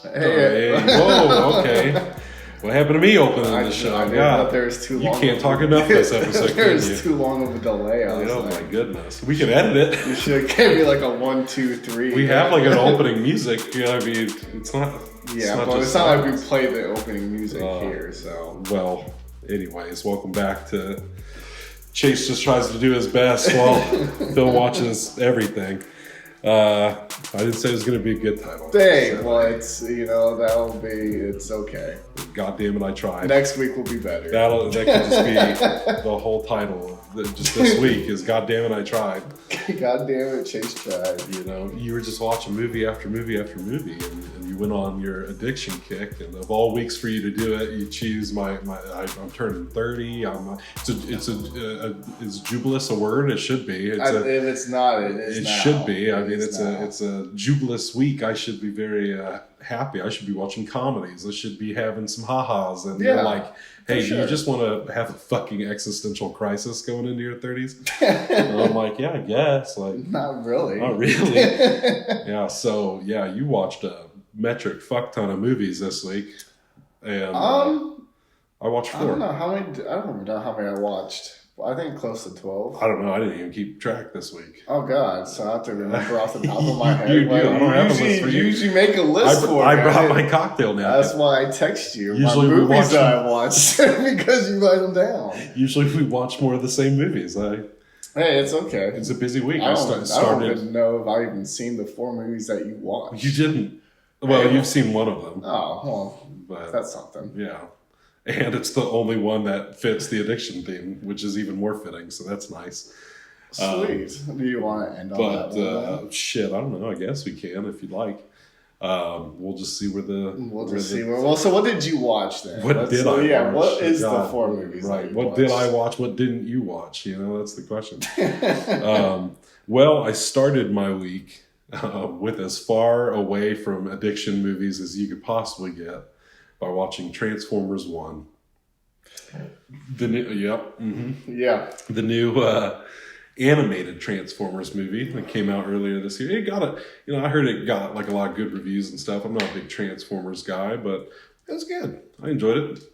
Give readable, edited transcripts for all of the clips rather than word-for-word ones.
Hey, whoa, okay. What happened to me opening the show? I thought there was too long. You can't talk enough this episode. There's too long of a delay. Oh my goodness, we can edit it. You should give me like a 1, 2, 3. We have like an opening music. You know, I mean, it's not. Yeah, but it's not like we play the opening music here. So well, anyways, welcome back to Chase just tries to do his best while Phil watches everything. I didn't say it was going to be a good title. Dang, so, well, it's, it's okay. God damn it, I tried. Next week will be better. That could just be the whole title. Just this week is God damn it, I tried. God damn it, Chase tried. You know, you were just watching movie after movie after movie, and you went on your addiction kick. And of all weeks for you to do it, you choose I'm turning 30. Is jubilous a word? It should be. If it's not, it is. It now. should be. I mean, it's a jubilous week. I should be very happy. I should be watching comedies. I should be having some ha-has. And you're like, hey, do you just want to have a fucking existential crisis going into your 30s? And I'm like, yeah, I guess. Like, not really. Not really. Yeah. So you watched a metric fuck ton of movies this week, and I watched 4. I don't know how many I watched. I think close to 12. I don't know. I didn't even keep track this week. Oh God! So I have to remember off the top of my head. I don't have a list for you. You usually make a list for me. I brought my cocktail napkin. That's why I text you. Usually my movies that I watched because you write them down. Usually we watch more of the same movies. Hey, it's okay. It's a busy week. I don't even know if I've even seen the 4 movies that you watched. You didn't. Well, you've seen one of them. Oh, well, but that's something. Yeah. And it's the only one that fits the addiction theme, which is even more fitting. So that's nice. Sweet. Do you want to end on that one? Shit, I don't know. I guess we can if you'd like. We'll just see where the... Well, so what did you watch then? What is the 4 movies? Right. What did I watch? What didn't you watch? You know, that's the question. Well, I started my week with as far away from addiction movies as you could possibly get by watching Transformers 1. The new animated Transformers movie that came out earlier this year. It got I heard it got like a lot of good reviews and stuff. I'm not a big Transformers guy, but it was good. I enjoyed it.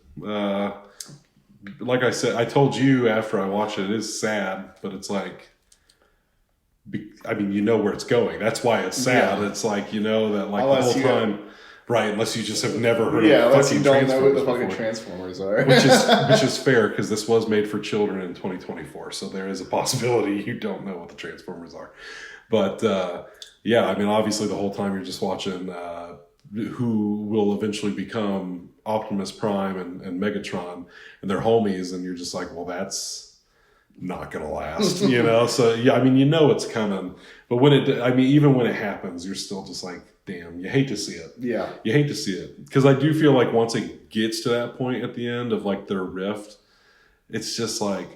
Like I said, I told you after I watched it is sad, but it's like, I mean, you know where it's going. That's why it's sad. Yeah. It's like, you know, that like unless the whole time... Right, unless you just have never heard of fucking Transformers. Yeah, unless you don't know what the fucking Transformers are. which is fair, because this was made for children in 2024, so there is a possibility you don't know what the Transformers are. But, I mean, obviously the whole time you're just watching who will eventually become Optimus Prime and Megatron, and they're homies, and you're just like, well, that's not going to last, you know? So, yeah, I mean, you know it's coming, but even when it happens, you're still just like, damn, you hate to see it. Yeah. You hate to see it. Because I do feel like once it gets to that point at the end of like their rift, it's just like,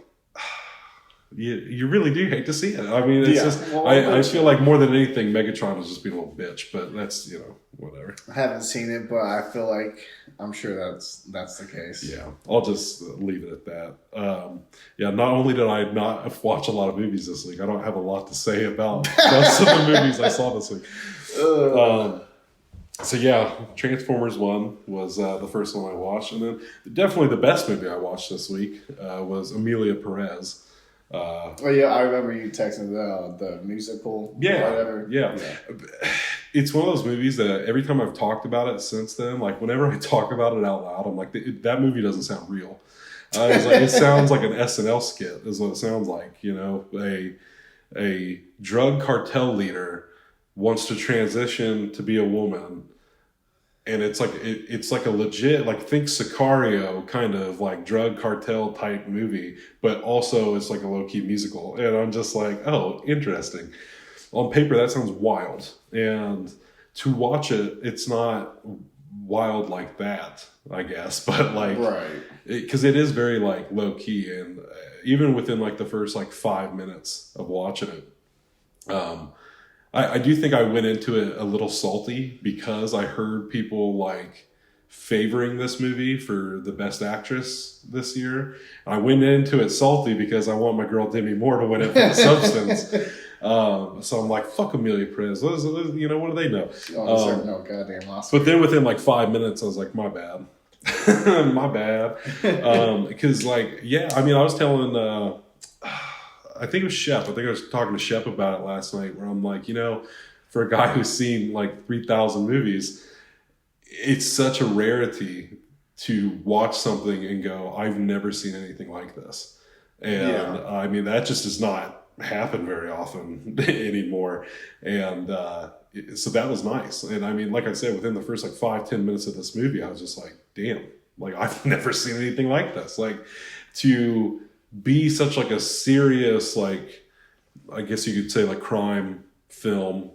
you really do hate to see it. I mean, it's just, I feel like more than anything, Megatron is just being a little bitch, but that's, whatever. I haven't seen it, but I feel like I'm sure that's the case. Yeah. I'll just leave it at that. Not only did I not watch a lot of movies this week, I don't have a lot to say about most of the movies I saw this week. Transformers 1 was the first one I watched, and then definitely the best movie I watched this week was Emilia Perez. I remember you texting the musical. Yeah. It's one of those movies that every time I've talked about it since then, like whenever I talk about it out loud, I'm like, that movie doesn't sound real. It sounds like an SNL skit is what it sounds like. A drug cartel leader wants to transition to be a woman, and it's like a legit, like, think Sicario kind of like drug cartel type movie, but also it's like a low-key musical, and I'm just like, oh, interesting. On paper that sounds wild, and to watch it, it's not wild like that, I guess, but like, right, because it is very like low-key, and even within like the first like 5 minutes of watching it, I do think I went into it a little salty because I heard people like favoring this movie for the best actress this year. I went into it salty because I want my girl Demi Moore to win it for The Substance. So I'm like, fuck Emilia Perez. What do they know? No goddamn Oscar. But then within like 5 minutes, I was like, my bad. My bad. Because I was telling, I think it was Shep. I think I was talking to Shep about it last night where I'm like, for a guy who's seen like 3,000 movies, it's such a rarity to watch something and go, I've never seen anything like this. And I mean, that just does not happen very often anymore. And so that was nice. And I mean, like I said, within the first like 5-10 minutes of this movie, I was just like, damn, like I've never seen anything like this. Like to be such like a serious, like, I guess you could say like crime film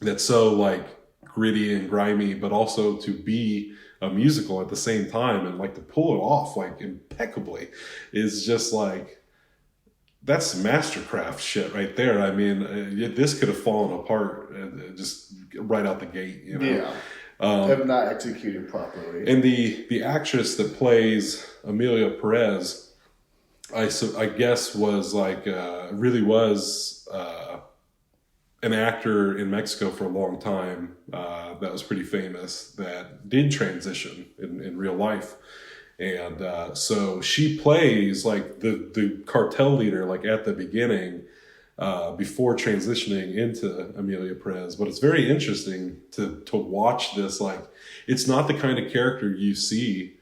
that's so like gritty and grimy, but also to be a musical at the same time and like to pull it off like impeccably is just like, that's mastercraft shit right there. I mean, this could have fallen apart just right out the gate, Have not executed properly. And the actress that plays Emilia Perez, I guess was like really was an actor in Mexico for a long time that was pretty famous that did transition in real life. And so she plays like the cartel leader like at the beginning before transitioning into Emilia Perez. But it's very interesting to watch this. Like, it's not the kind of character you see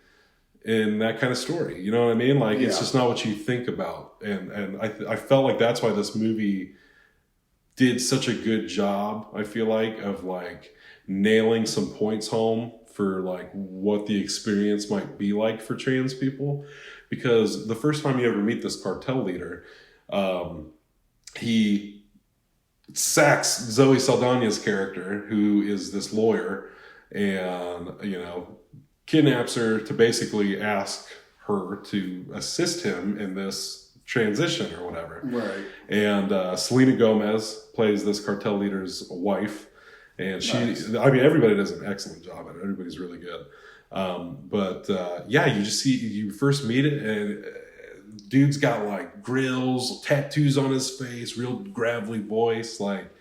in that kind of story. You know what I mean? Like, it's just not what you think about. And I felt like that's why this movie did such a good job, I feel like, of like nailing some points home for like what the experience might be like for trans people. Because the first time you ever meet this cartel leader, he sacks Zoe Saldana's character, who is this lawyer, and kidnaps her to basically ask her to assist him in this transition or whatever. Right. And Selena Gomez plays this cartel leader's wife, and Nice. everybody does an excellent job at it. Everybody's really good. You just see, you first meet it, and dude's got like grills, tattoos on his face, real gravelly voice, like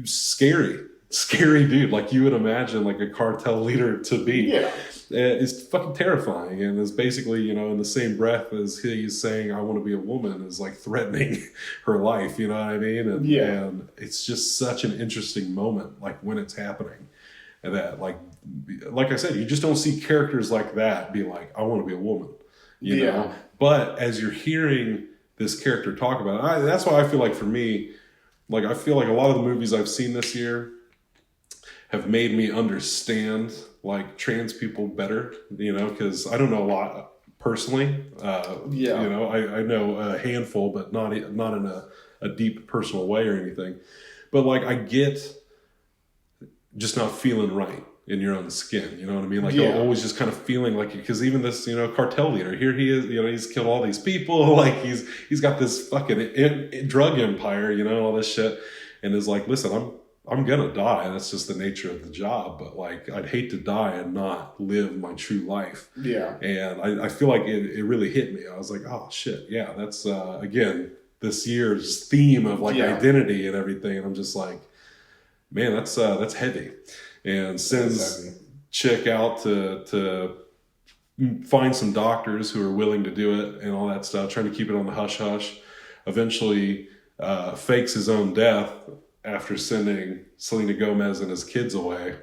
scary dude, like you would imagine like a cartel leader to be. Yeah. It's fucking terrifying, and is basically, in the same breath as he's saying, I want to be a woman, is like threatening her life, you know what I mean? And it's just such an interesting moment, like when it's happening. And that, like I said, you just don't see characters like that be like, I want to be a woman, you know? But as you're hearing this character talk about it, that's why I feel like for me, like I feel like a lot of the movies I've seen this year have made me understand like trans people better, because I don't know a lot personally. I know a handful, but not in a deep personal way or anything. But like I get just not feeling right in your own skin, you know what I mean? Like always just kind of feeling like, because even this, cartel leader, here he is, he's killed all these people, like he's got this fucking drug empire, all this shit, and is like, listen, I'm gonna die. That's just the nature of the job. But like, I'd hate to die and not live my true life. Yeah. And I feel like it really hit me. I was like, oh shit, yeah, that's again this year's theme of like identity and everything. And I'm just like, man, that's heavy. And sends chick out to find some doctors who are willing to do it and all that stuff, trying to keep it on the hush hush. Eventually fakes his own death after sending Selena Gomez and his kids away,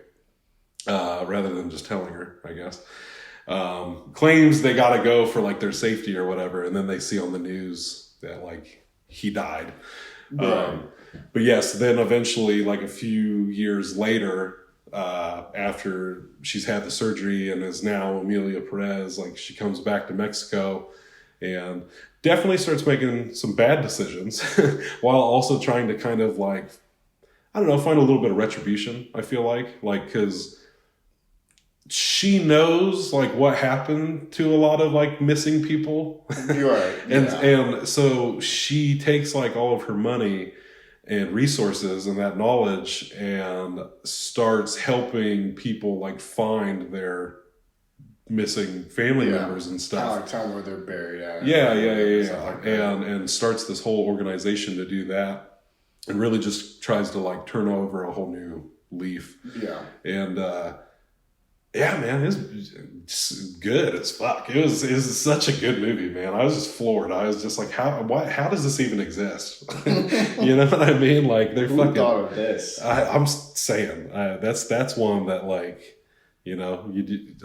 rather than just telling her, I guess. Claims they gotta go for like their safety or whatever, and then they see on the news that like he died. Right. But yes, then eventually, like a few years later, after she's had the surgery and is now Emilia Perez, like she comes back to Mexico and definitely starts making some bad decisions while also trying to kind of like, I don't know, find a little bit of retribution, I feel like, because she knows like what happened to a lot of like missing people. Right. And so she takes like all of her money and resources and that knowledge and starts helping people like find their missing family members and stuff. Tell them where they're buried at. Yeah. And starts this whole organization to do that. and really just tries to like turn over a whole new leaf. Yeah. And yeah, man, it's good as fuck. It was such a good movie, man. I was just floored. I was just like, how does this even exist? You know what I mean? Like they're Who fucking. thought of this? I'm saying that's one that like. You know,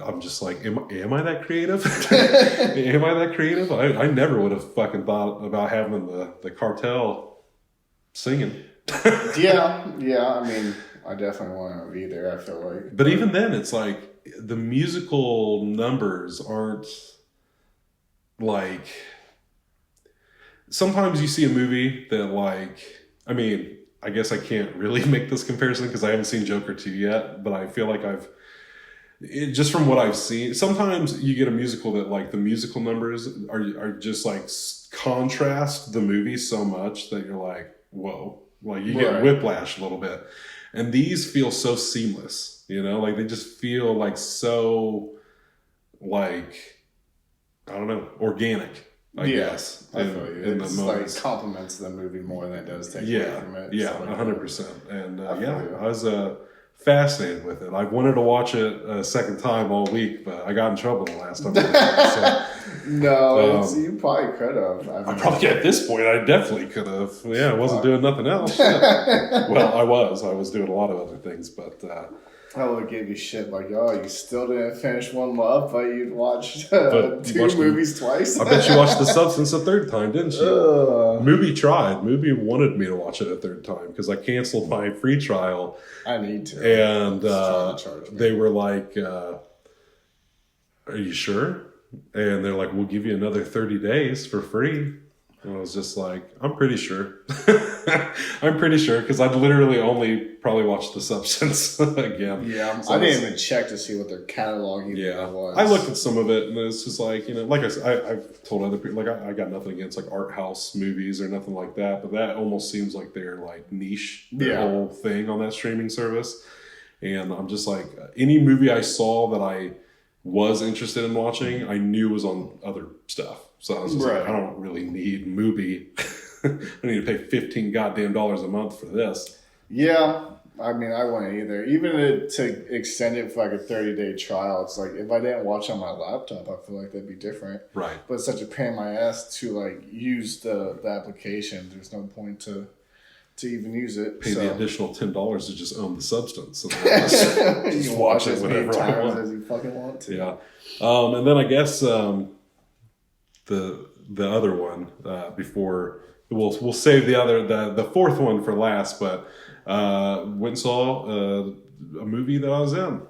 I'm just like, am I that creative? Am I that creative? I never would have fucking thought about having the cartel singing. Yeah. I mean, I definitely want to be there. I feel like, but even then, it's like the musical numbers aren't like. Sometimes you see a movie that like, I mean, I guess I can't really make this comparison because I haven't seen Joker 2 yet, but I feel like just from what I've seen, sometimes you get a musical that like the musical numbers are just like contrast the movie so much that you're like, whoa, like you get whiplash a little bit. And these feel so seamless, you know, like they just feel like so like, I don't know, organic, I guess. I feel you. It's like compliments the movie more than it does take away from it. Yeah, 100%. And I was fascinated with it. I wanted to watch it a second time all week, but I got in trouble the last time. You probably could have. I probably at this point I definitely could have. Yeah, I wasn't doing nothing else. Well, I was doing a lot of other things, but I would have gave you shit like, oh, you still didn't finish One Love, but you'd watched two movies twice. I bet you watched The Substance a third time, didn't you? Movie tried. Movie wanted me to watch it a third time because I canceled my free trial. I need to. And they were like, are you sure? And they're like, we'll give you another 30 days for free. And I was just like, I'm pretty sure. I'm pretty sure because I'd literally only probably watched The Substance again. Yeah, I didn't even check to see what their catalog even was. I looked at some of it and it's just like, you know, like I said, I've told other people, like I got nothing against like art house movies or nothing like that, but that almost seems like they're like niche, the whole thing on that streaming service. And I'm just like, any movie I saw that I was interested in watching, I knew was on other stuff. So I was just like, I don't really need Mubi. I need to pay $15 goddamn a month for this. Yeah, I mean, I wouldn't either. Even to extend it for like a 30-day trial, it's like if I didn't watch on my laptop, I feel like that'd be different. Right. But it's such a pain in my ass to like use the application. There's no point to even use it. Pay the additional $10 to just own The Substance. And just you watch it as many times as you fucking want to. Yeah. And then I guess the other one before we'll save the fourth one for last, but went and saw a movie that I was in.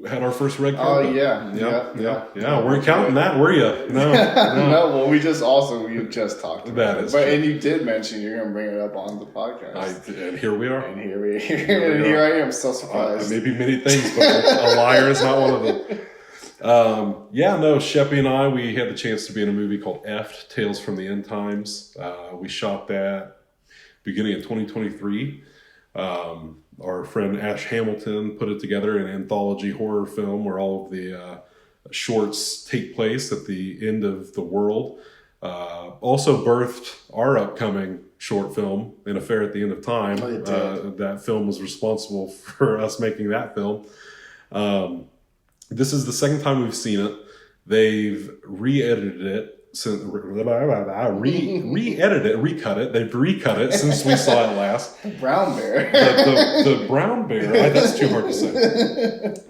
Had our first red carpet. Oh yeah. Weren't counting that, were you? No. Well, we just talked about it. But and you did mention you're going to bring it up on the podcast. And here we are. And here I am, so surprised. Maybe many things, but a liar is not one of them. Sheppy and I, we had the chance to be in a movie called Effed, Tales from the End Times. We shot that beginning of 2023. Our friend Ash Hamilton put it together, an anthology horror film where all of the shorts take place at the end of the world. Also birthed our upcoming short film, An Affair at the End of Time. That film was responsible for us making that film. This is the second time we've seen it. They've re-edited it. Recut it. They've recut it since we saw it last. The brown bear. The brown bear. That's too hard to say.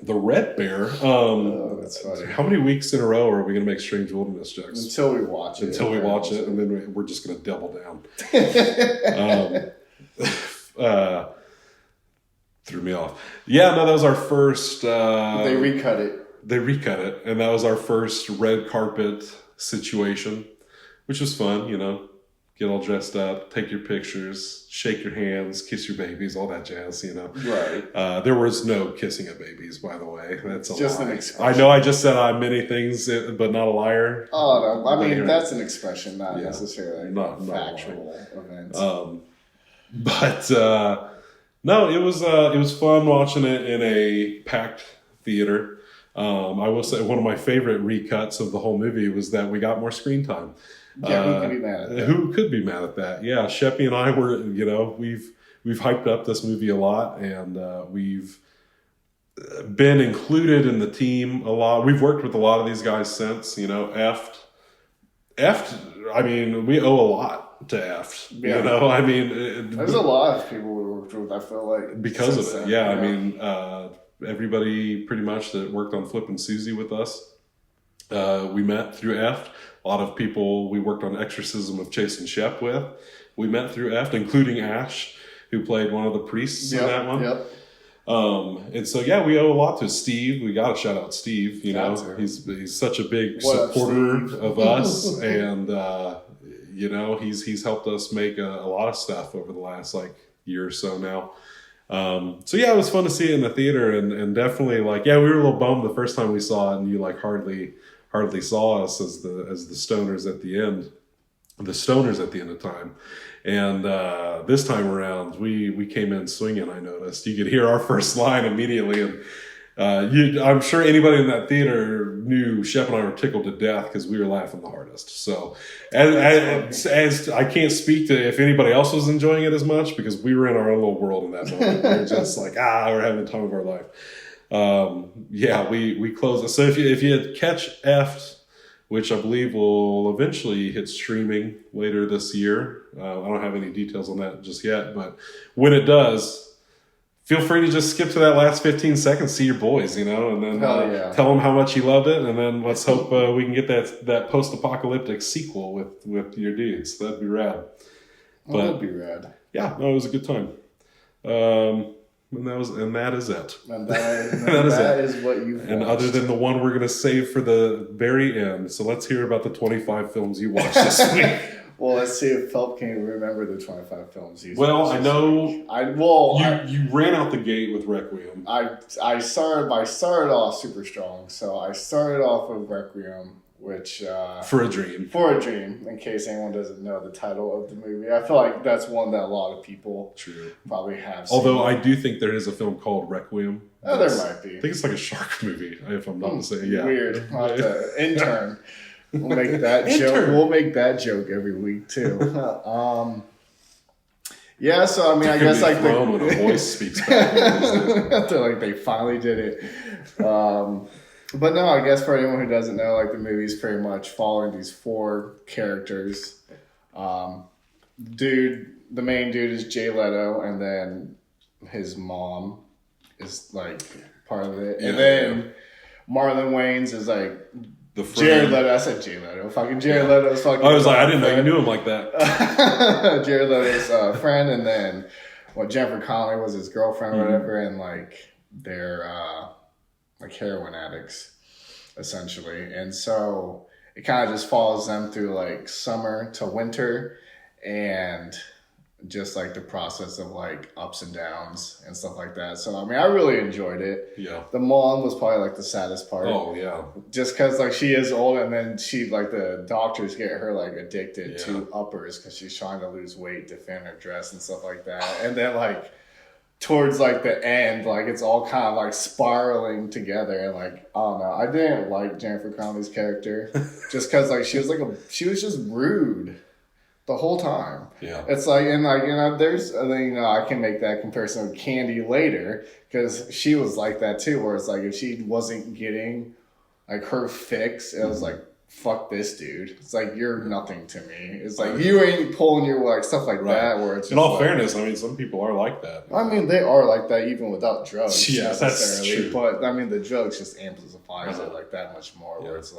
The red bear. That's funny. How many weeks in a row are we going to make Strange Wilderness jokes? Until we watch it. And then we're just going to double down. Threw me off. Yeah, no, that was our first... They recut it. And that was our first red carpet situation, which was fun, you know. Get all dressed up, take your pictures, shake your hands, kiss your babies, all that jazz, you know. Right. There was no kissing of babies, by the way. That's just lie. An expression. I know I just said many things, but not a liar. Oh, no. I mean, that's an expression, not necessarily not factual events. No, it was fun watching it in a packed theater. I will say one of my favorite recuts of the whole movie was that we got more screen time. Yeah, who could be mad at that? Who could be mad at that? Yeah, Sheppy and I were, we've hyped up this movie a lot, and we've been included in the team a lot. We've worked with a lot of these guys since, Eft, I mean, we owe a lot to Eft. Yeah. There's a lot of people we worked with, I feel like. Because of it, yeah. I mean, everybody pretty much that worked on Flip and Susie with us, we met through Eft. A lot of people we worked on Exorcism of Chase and Shep with, we met through Eft, including Ash, who played one of the priests in that one. Yep. And so, yeah, we owe a lot to Steve. We got to shout out Steve. He's such a big supporter of us, and he's helped us make a lot of stuff over the last year or so now. So yeah, it was fun to see it in the theater, and definitely we were a little bummed the first time we saw it, and you hardly saw us as the stoners at the end. The stoners at the end of time. And this time around, we came in swinging, I noticed. You could hear our first line immediately. And I'm sure anybody in that theater knew Shep and I were tickled to death because we were laughing the hardest. So as I can't speak to if anybody else was enjoying it as much, because we were in our own little world in that moment. We were just we're having the time of our life. We closed it. So if you catch F, which I believe will eventually hit streaming later this year. I don't have any details on that just yet, but when it does, feel free to just skip to that last 15 seconds, see your boys, and then tell them how much you loved it, and then let's hope we can get that post-apocalyptic sequel with your dudes. That'd be rad. That'd be rad. Yeah, no, it was a good time. And that is it. And that is what you've watched. And other than the one we're going to save for the very end. So let's hear about the 25 films you watched this week. Well, let's see if Phelps can remember the 25 films he's watched. Well, I know. You ran out the gate with Requiem. I started off super strong. So I started off with Requiem, which For a Dream. In case anyone doesn't know the title of the movie, I feel like that's one that a lot of people probably have seen. Although I do think there is a film called Requiem. Oh, there might be. I think it's like a shark movie, if I'm not mistaken. Yeah. Weird. I'll have to intern. We'll make that joke. We'll make that joke every week too. Yeah, so I mean, I guess when a voice speaks back. They finally did it. But no, I guess for anyone who doesn't know, the movie's pretty much following these four characters. The main dude is Jay Leto, and then his mom is part of it, and then Marlon Wayans is the friend. Jared Leto. I said Jay Leto. Fucking Jared Leto's fucking. I was I didn't know you knew him like that. Jared Leto's friend, and then Jennifer Connelly was his girlfriend or whatever, and they're heroin addicts, essentially. And so it kind of just follows them through summer to winter, and just the process of ups and downs and stuff like that. So I mean, I really enjoyed it. Yeah. The mom was probably the saddest part. Oh yeah. Just because she is old, and then she the doctors get her addicted to uppers because she's trying to lose weight to fit her dress and stuff like that. And then towards the end, it's all kind of spiraling together, and I don't know. I didn't like Jennifer Connelly's character just because she was just rude the whole time. Yeah. It's there's I can make that comparison with Candy later, because she was like that too, where it's if she wasn't getting her fix, it was fuck this dude. It's you're nothing to me. It's you ain't pulling your stuff that, where it's just in all fairness, I mean, some people are like that. I mean, they are like that even without drugs. Yeah, that's true. But I mean, the drugs just amplifies it that much more, where it's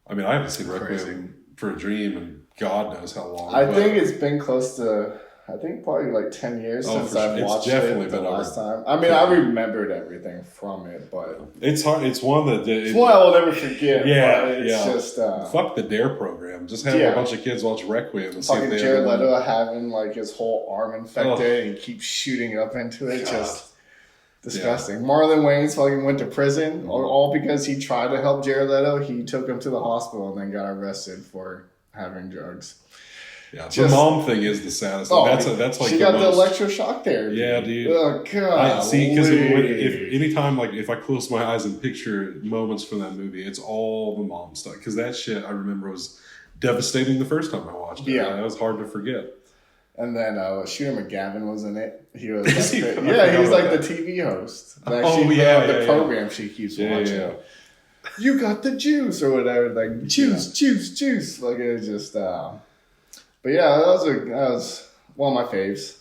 I mean, I haven't seen Requiem for a Dream in God knows how long. I think it's been close to, probably 10 years since I've watched it the last time. I mean, I remembered everything from it, but it's hard. It's one that it's one I will never forget. Yeah, but it's just fuck the Dare program. Just have a bunch of kids watch Requiem and see if they Jared Leto having his whole arm infected and keeps shooting up into it. God. Just disgusting. Yeah. Marlon Wayans went to prison all because he tried to help Jared Leto. He took him to the hospital and then got arrested for having drugs. Yeah, the mom thing is the saddest. Oh, that's like she got the electroshock therapy. Yeah, dude. Oh god. I see, because anytime like if I close my eyes and picture moments from that movie, it's all the mom stuff. Because that shit I remember was devastating the first time I watched it. Yeah, that was hard to forget. And then Shooter McGavin was in it. He was he was like the TV host. Like the program she keeps watching. Yeah. You got the juice or whatever, like juice. Like it was just. But yeah, that was one of my faves.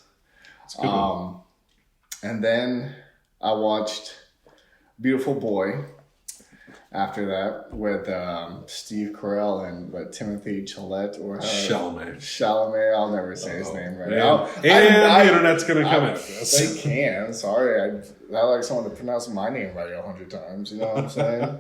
And then I watched Beautiful Boy. After that, with Steve Carell and Timothy Chalamet or Chalamet. I'll never say his name right now. The internet's gonna come after us. They can. Sorry, I like someone to pronounce my name right 100 times. You know what I'm saying?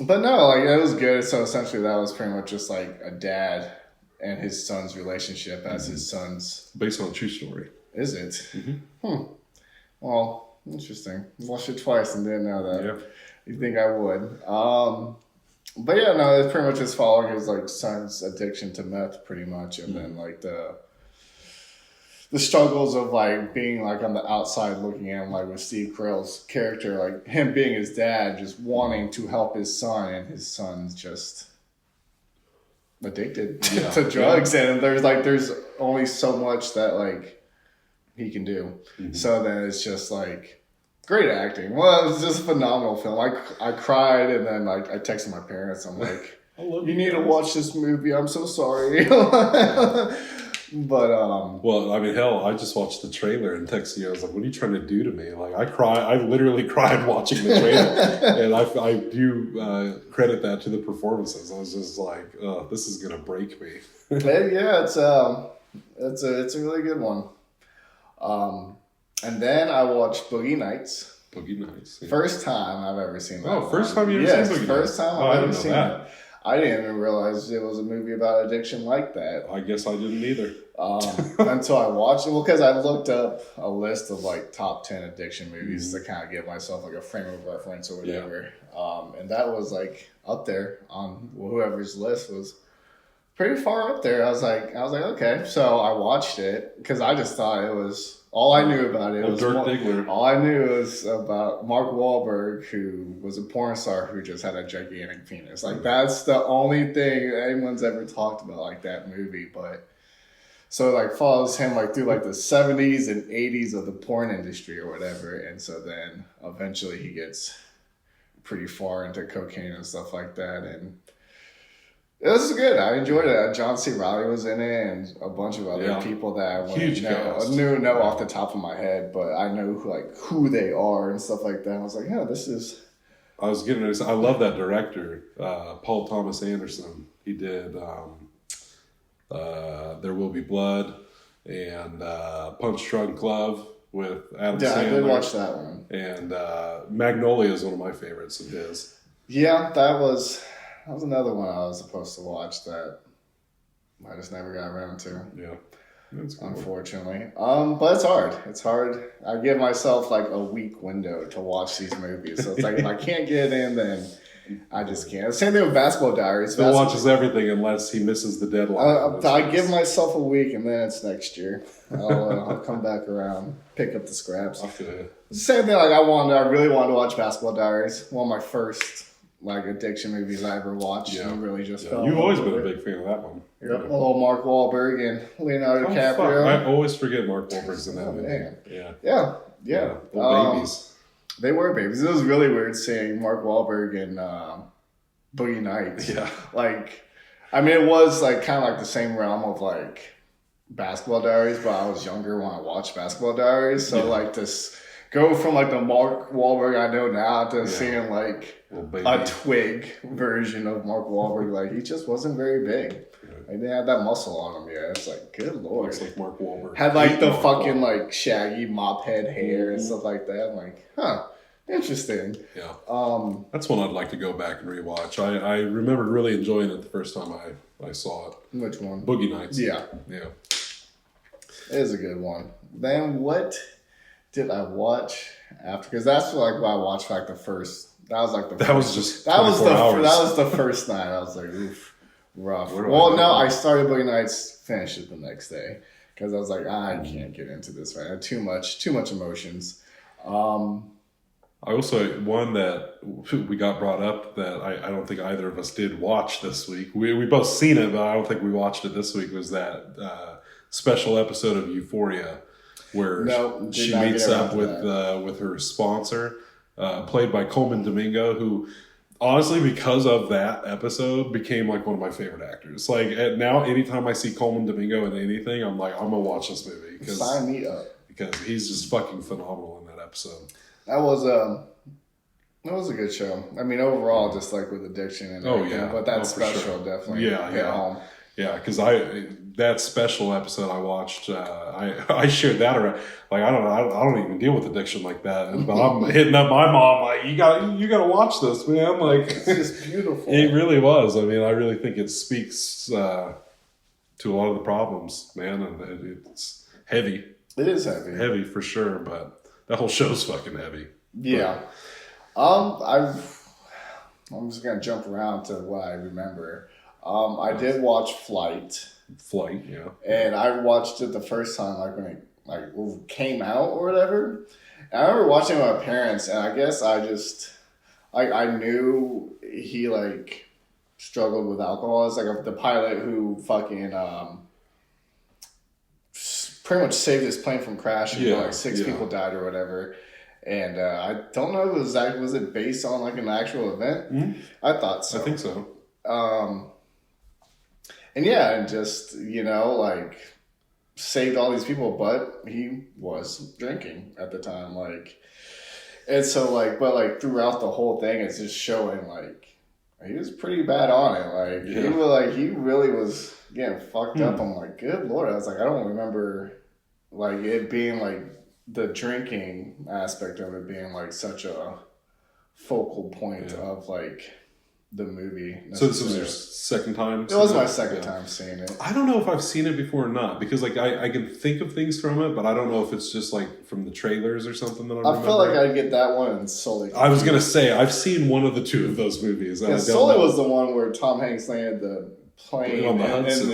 But no, like it was good. So essentially, that was pretty much just like a dad and his son's relationship as his son's based on a true story. Is it? Mm-hmm. Well. Interesting. Watched it twice and didn't know that. Yep. You think I would? But yeah, no, it's pretty much just following his like son's addiction to meth, pretty much, and then like the struggles of like being like on the outside looking at him, like with Steve Carell's character, like him being his dad, just wanting to help his son, and his son's just addicted to drugs, and there's only so much that like he can do. Mm-hmm. So then it's just like great acting. Well, it was just a phenomenal film. I cried, and then like I texted my parents. I'm like, you need to watch this movie. I'm so sorry. But well, I mean, hell, I just watched the trailer and texted you. I was like, what are you trying to do to me? Like I literally cried watching the trailer. And I do credit that to the performances. I was just like, oh, this is gonna break me. Yeah, it's a really good one. And then I watched Boogie Nights. Boogie Nights. Yeah. First time I've ever seen that. Oh, first time you've ever seen Boogie Nights? First time I've ever seen it. I didn't even realize it was a movie about addiction like that. I guess I didn't either. Until I watched it. Well, because I looked up a list of like top 10 addiction movies to kind of give myself like a frame of reference or whatever. Yeah. And that was like up there on whoever's list was pretty far up there. I was like, okay. So I watched it because I just thought it was all I knew about it. All I knew was about Mark Wahlberg, who was a porn star who just had a gigantic penis. Like that's the only thing anyone's ever talked about, like that movie. But so it like follows him like through like the 70s and 80s of the porn industry or whatever, and so then eventually he gets pretty far into cocaine and stuff like that, and it was good. I enjoyed it. John C. Reilly was in it, and a bunch of other people that I wouldn't know off the top of my head, but I know who they are and stuff like that. I was like, yeah, this is. I love that director, Paul Thomas Anderson. He did There Will Be Blood and Punch Drunk Love with Adam Sandler. I did watch that one. And Magnolia is one of my favorites of his. Yeah, that was another one I was supposed to watch that I just never got around to. Yeah. Unfortunately. But it's hard. It's hard. I give myself like a week window to watch these movies. So it's like if I can't get in, then I just can't. Same thing with Basketball Diaries. He watches everything unless he misses the deadline. I give myself a week, and then it's next year. I'll come back around, pick up the scraps. I feel you. Same thing. Like I really wanted to watch Basketball Diaries. One of my first like addiction movies I ever watched. Yeah. And really just fell. You've always been a big fan of that one. Yep. Yeah. Little Mark Wahlberg and Leonardo DiCaprio. I always forget Mark Wahlberg's in that movie. Man. Yeah. Babies. They were babies. It was really weird seeing Mark Wahlberg in Boogie Nights. Yeah. Like, I mean, it was like kind of like the same realm of like Basketball Diaries, but I was younger when I watched Basketball Diaries. So like this go from like the Mark Wahlberg I know now to seeing like a twig version of Mark Wahlberg. Like he just wasn't very big. Like, they had that muscle on him. Yeah, it's like good lord. Looks like Mark Wahlberg. Had like the fucking like shaggy mop head hair and stuff like that. I'm like, huh. Interesting. Yeah. That's one I'd like to go back and rewatch. I remembered really enjoying it the first time I saw it. Which one? Boogie Nights. Yeah. It is a good one. Then what did I watch after? Because that's like what I watched like the first. That was like the. That was just. That was the. Hours. That was the first night. I was like, oof. rough. Where do Well, I no, go? I started Boogie Nights, finished it the next day because I was like, I can't get into this right now. Too much emotions. I also, one that we got brought up that I don't think either of us did watch this week. We both seen it, but I don't think we watched it this week, was that special episode of Euphoria where she meets up with her sponsor, played by Coleman Domingo, who honestly, because of that episode, became like one of my favorite actors. Like now, anytime I see Coleman Domingo in anything, I'm like, I'm gonna watch this movie. Sign me up. Because he's just fucking phenomenal in that episode. That was a good show. I mean, overall, just like with addiction and everything. But that special definitely hit home. Yeah, because that special episode I watched, I shared that around. Like I don't even deal with addiction like that, but I'm hitting up my mom like, you gotta watch this, man. Like it's just beautiful. It really was. I mean, I really think it speaks to a lot of the problems, man, and it's heavy. It is heavy for sure, but that whole show's fucking heavy. Yeah. I'm just gonna jump around to what I remember. I did watch Flight, yeah. And I watched it the first time, like when it came out or whatever. And I remember watching it with my parents, and I guess I knew he like struggled with alcohol. It's like the pilot who fucking pretty much saved his plane from crashing. Yeah, like 6 people died or whatever. And I don't know if was it based on like an actual event? Mm-hmm. I thought so. I think so. And yeah, and just, like saved all these people, but he was drinking at the time. Like, and so like, but like throughout the whole thing, it's just showing like he was pretty bad on it. Like he really was getting fucked up. I'm like, good Lord. I was like, I don't remember like it being like the drinking aspect of it being like such a focal point of like the movie. So this was your second time? It was my second time seeing it. I don't know if I've seen it before or not, because like I can think of things from it, but I don't know if it's just like from the trailers or something that I remember. I feel like I get that one and Sully. I was gonna say I've seen one of the two of those movies. Yeah, Sully was the one where Tom Hanks landed the plane on the Hudson,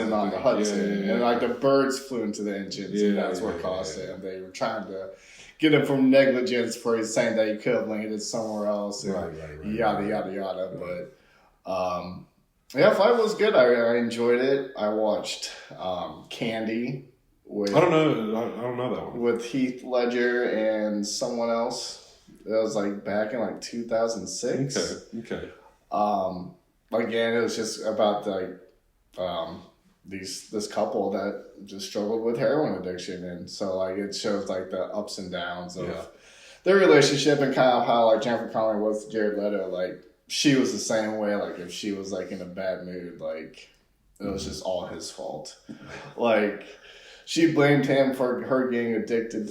Yeah. And like the birds flew into the engines, and that's what caused it. And they were trying to get him from negligence for his saying that he could have landed somewhere else, and yada yada yada. But Flight was good. I enjoyed it. I watched Candy. I don't know that one. With Heath Ledger and someone else. It was like back in like 2006. Okay. Again, it was just about like this couple that just struggled with heroin addiction, and so like it shows like the ups and downs of their relationship, and kind of how like Jennifer Connelly was with Jared Leto. Like she was the same way. Like if she was like in a bad mood, like it was just all his fault. Like she blamed him for her getting addicted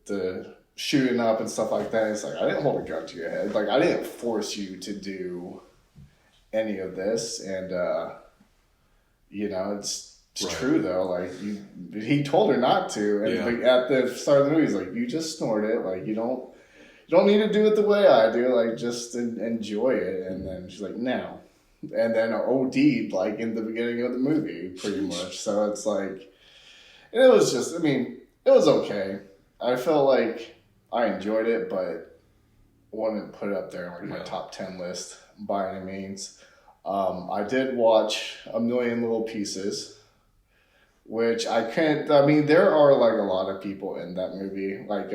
to shooting up and stuff like that. It's like, I didn't hold a gun to your head. Like I didn't force you to do any of this, and it's true though. Like he told her not to, and like, at the start of the movie, he's like, "You just snort it. Like you don't need to do it the way I do. Like just enjoy it." And then she's like, "No," and then OD'd like in the beginning of the movie, pretty much. So it's like, and it was just, I mean, it was okay. I felt like I enjoyed it, but wouldn't put it up there on like my top 10 list by any means. I did watch A Million Little Pieces, which I can't. I mean, there are like a lot of people in that movie, like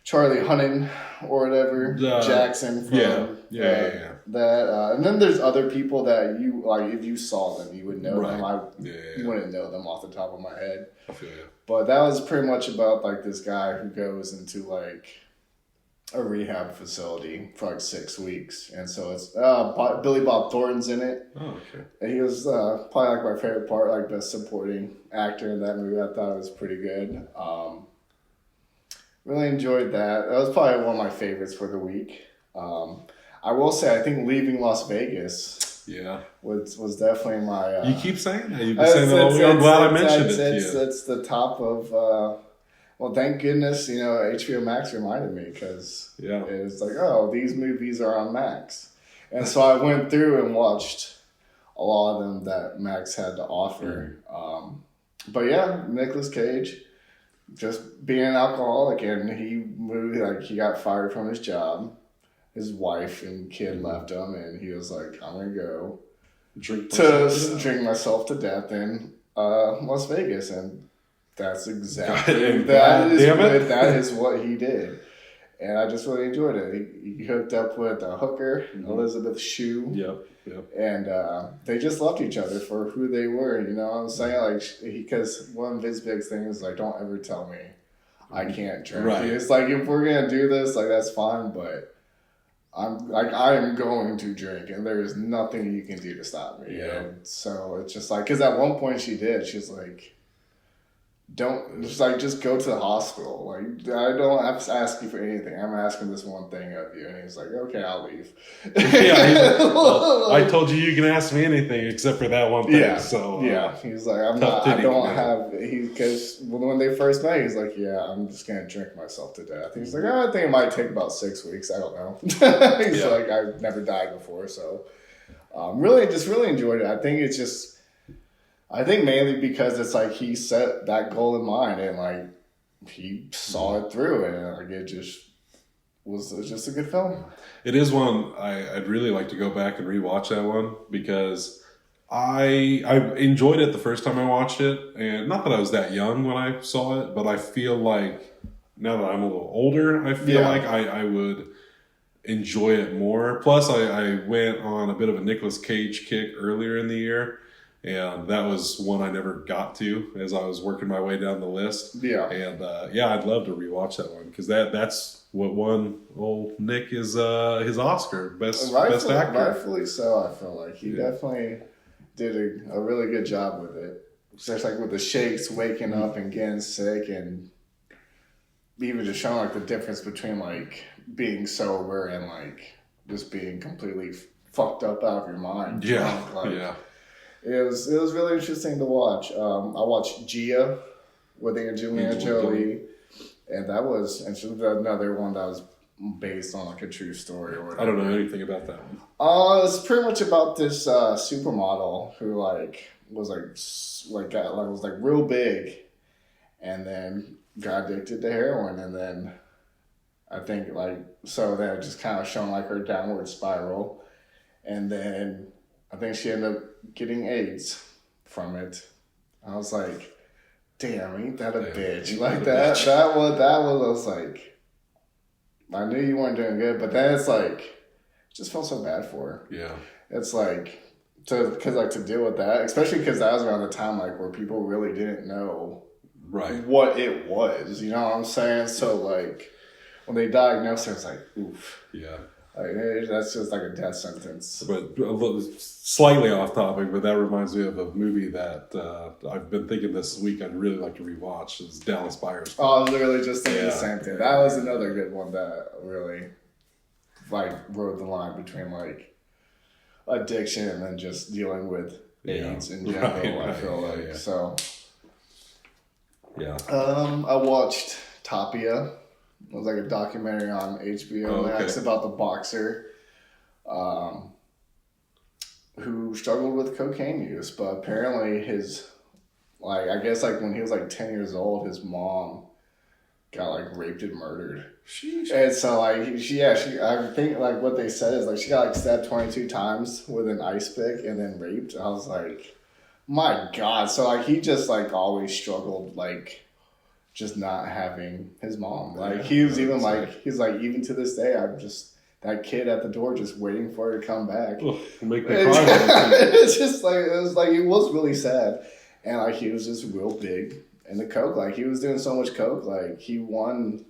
Charlie Hunnam or whatever, Jackson from that, and then there's other people that you like. If you saw them, you would know them. I wouldn't know them off the top of my head. I feel you. But that was pretty much about like this guy who goes into like a rehab facility for like 6 weeks, and so it's Billy Bob Thornton's in it. Oh, okay. And he was probably like my favorite part, like best supporting actor in that movie. I thought it was pretty good. Really enjoyed that. That was probably one of my favorites for the week. I will say, I think Leaving Las Vegas was definitely my... you keep saying that. You've been saying that all week. I'm glad I mentioned it to you. It's the top of... well, thank goodness, HBO Max reminded me, because it's like, oh, these movies are on Max. And so I went through and watched a lot of them that Max had to offer. But yeah, Nicolas Cage, just being an alcoholic, and he moved, like, he got fired from his job. His wife and kid left him, and he was like, I'm gonna go drink myself to death in Las Vegas, and that's exactly that is what he did. And I just really enjoyed it. He hooked up with a hooker, Elizabeth Shue. Yep. And they just loved each other for who they were. You know what I'm saying? Like, because one of his big things is like, don't ever tell me I can't drink. Right. It's like, if we're gonna do this, like, that's fine, but I am going to drink, and there is nothing you can do to stop me. Yeah. And so it's just like, because at one point she's like, just go to the hospital. Like, I don't have to ask you for anything. I'm asking this one thing of you. And he's like, okay, I'll leave. Yeah, well, I told you can ask me anything except for that one thing. Yeah. So he's like, because when they first met, he's like, yeah, I'm just going to drink myself to death. He's like, I think it might take about 6 weeks. I don't know. He's like, I've never died before. So really enjoyed it. I think mainly because it's like he set that goal in mind, and like he saw it through, and like it just was just a good film. It is one I'd really like to go back and rewatch that one, because I enjoyed it the first time I watched it, and not that I was that young when I saw it, but I feel like now that I'm a little older, I feel like I would enjoy it more. Plus, I went on a bit of a Nicolas Cage kick earlier in the year. And that was one I never got to as I was working my way down the list. Yeah. And I'd love to rewatch that one, because that's what won old Nick his Oscar, best actor. Rightfully so. I feel like he definitely did a really good job with it. Just like with the shakes, waking up and getting sick, and even just showing like the difference between like being sober and like just being completely fucked up out of your mind. Yeah. It was really interesting to watch. I watched Gia with Angelina Jolie, and that was another one that was based on like a true story or whatever. I don't know anything about that one. It's pretty much about this supermodel who was real big, and then got addicted to heroin, and then I think then it just kind of shown like her downward spiral, and then I think she ended up getting AIDS from it. I was like, damn, ain't that a bitch? Like that was I was like, I knew you weren't doing good, but then it's like, it just felt so bad for her. Yeah. It's like, to deal with that, especially because that was around the time like where people really didn't know what it was. You know what I'm saying? So like, when they diagnosed her, it's like, oof. Yeah. Like, that's just like a death sentence. But a little, slightly off topic, but that reminds me of a movie that I've been thinking this week I'd really like to rewatch. Is Dallas Buyers Club. I was literally just thinking the same thing. That was another good one that really like rode the line between like addiction and then just dealing with AIDS in general. I feel like so. Yeah. I watched Tapia. It was like a documentary on HBO Max about the boxer who struggled with cocaine use, but apparently I guess when he was 10 years old, his mom got raped and murdered. Sheesh. And so I think what they said is she got stabbed 22 times with an ice pick and then raped. I was like, my God. So he just always struggled just not having his mom. He was even even to this day, I'm just that kid at the door just waiting for her to come back. Ugh, make me cry. It's just it was really sad. And he was just real big into coke. He was doing so much coke, he won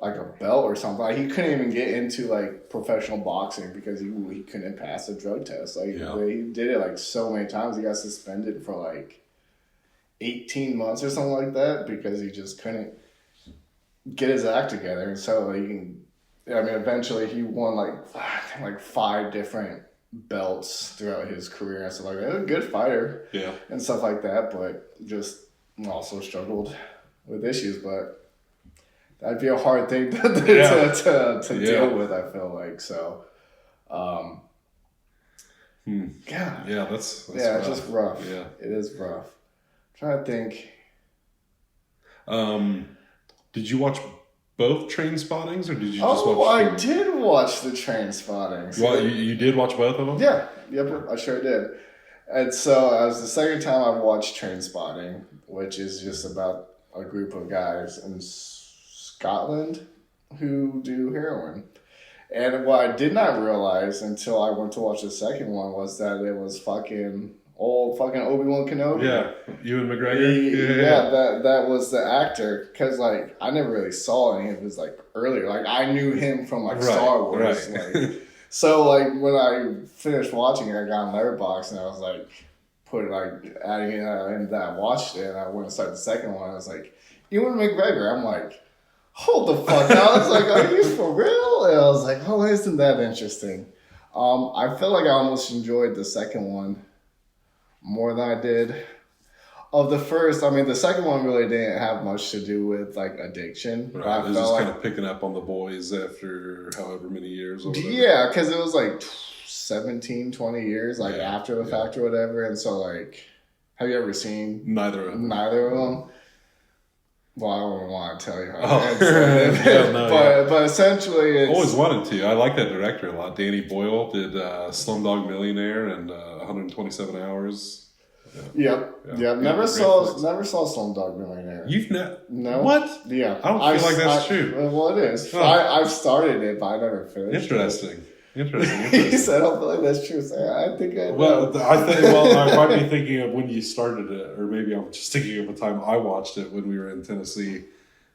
a belt or something. He couldn't even get into professional boxing because he couldn't pass a drug test. He did it so many times. He got suspended for 18 months or something like that because he just couldn't get his act together. And so eventually he won 5 different belts throughout his career and stuff like that. He was a good fighter, and stuff like that, but just also struggled with issues. But that'd be a hard thing to deal with. I feel like so. God. Yeah, that's yeah, rough. it's just rough. Yeah. It is rough. I'm trying to think. Did you watch both Trainspodtings, or did you just watch? I did watch the Trainspotting. You did watch both of them? Yeah, yep, I sure did. And so it was the second time I watched Trainspotting, which is just about a group of guys in Scotland who do heroin. And what I did not realize until I went to watch the second one was that it was fucking Obi-Wan Kenobi. Yeah, Ewan McGregor. Yeah, that was the actor. Because, like, I never really saw any of his, like, earlier. Like, I knew him from, like, Star Wars. Right. Like, so, like, when I finished watching it, I got on Letterboxd and I was, like, adding it in that I watched it. And I went and started the second one. I was like, Ewan McGregor. I'm like, hold the fuck out. I was like, are you for real? And I was like, oh, isn't that interesting? I feel like I almost enjoyed the second one more than I did of the first. I mean, the second one really didn't have much to do with like addiction. Right. It was just kind of picking up on the boys after however many years. Or whatever. Yeah, because it was like 17, 20 years like after the fact or whatever. And so like, have you ever seen Neither of them? Well, I don't want to tell you how but essentially it's... Always wanted to. I like that director a lot. Danny Boyle did Slumdog Millionaire and 127 Hours. Yep. Never saw Slumdog Millionaire. You've no? What? Yeah. I don't feel like that's true. Well, it is. I've started it, but I never finished. Interesting. He said, I don't feel like that's true. So I think I know. Well, I might be thinking of when you started it, or maybe I'm just thinking of the time I watched it when we were in Tennessee.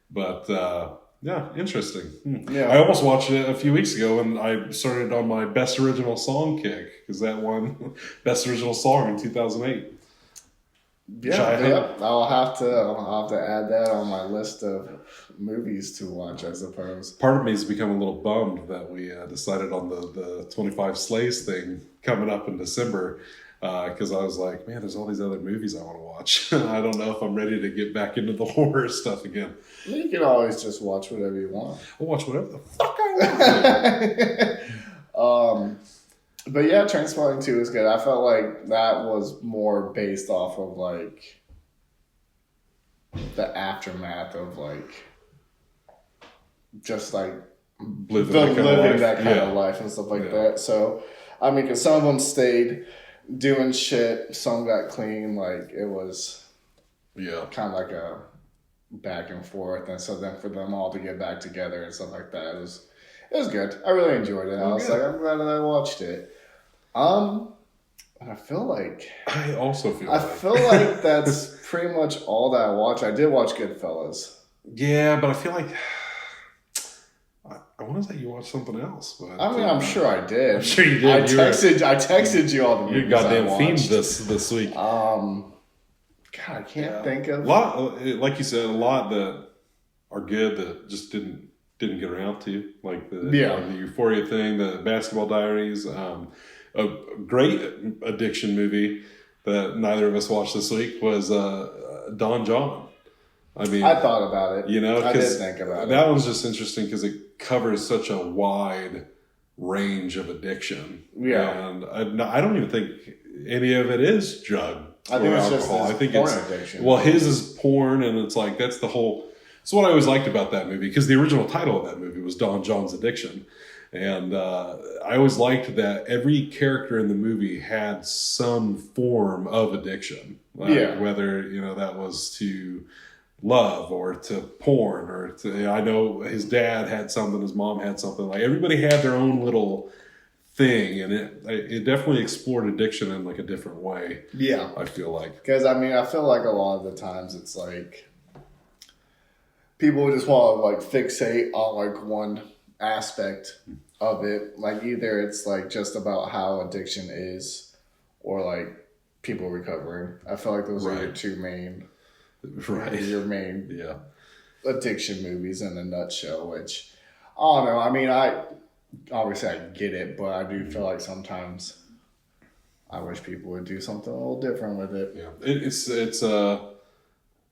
But yeah, interesting. Yeah. I almost watched it a few weeks ago, and I started on my Best Original Song kick because that won Best Original Song in 2008. Yeah. I'll have to add that on my list of movies to watch, I suppose. Part of me has become a little bummed that we decided on the 25 Slays thing coming up in December because I was like, man, there's all these other movies I want to watch. I don't know if I'm ready to get back into the horror stuff again. You can always just watch whatever you want. I'll watch whatever the fuck I want. But yeah, Trainspotting 2 is good. I felt like that was more based off of like the aftermath of like just like living that kind of life and stuff like that. So, I mean, because some of them stayed doing shit, some got clean. Like it was kind of like a back and forth. And so then for them all to get back together and stuff like that, it was good. I really enjoyed it. I was like, I'm glad that I watched it. I feel like that's pretty much all that I watched. I did watch Goodfellas. Yeah, but I feel like I want to say you watched something else. But I mean, I'm sure I did. I'm sure you did. I texted you all the movies. You goddamn fiend this week. God, I can't think of a lot. Like you said, a lot that are good that just didn't get around to, like the Euphoria thing, the Basketball Diaries. A great addiction movie that neither of us watched this week was Don John. I mean, I thought about it. You know, I did think about it. That one's just interesting because it covers such a wide range of addiction. Yeah, and I don't even think any of it is drug or alcohol. I think it's addiction. Well, his is porn, and it's like that's the whole. It's what I always liked about that movie because the original title of that movie was Don John's Addiction. And I always liked that every character in the movie had some form of addiction. Whether, that was to love or to porn or to, I know his dad had something, his mom had something. Like everybody had their own little thing. And it definitely explored addiction in like a different way. Yeah. I feel like. Because, I mean, I feel like a lot of the times it's like people just want to like fixate on like one aspect of it. Like either it's like just about how addiction is or like people recovering. I feel like those are your two main addiction movies in a nutshell, which I don't know. I mean, I get it, but I do feel like sometimes I wish people would do something a little different with it. Yeah. It's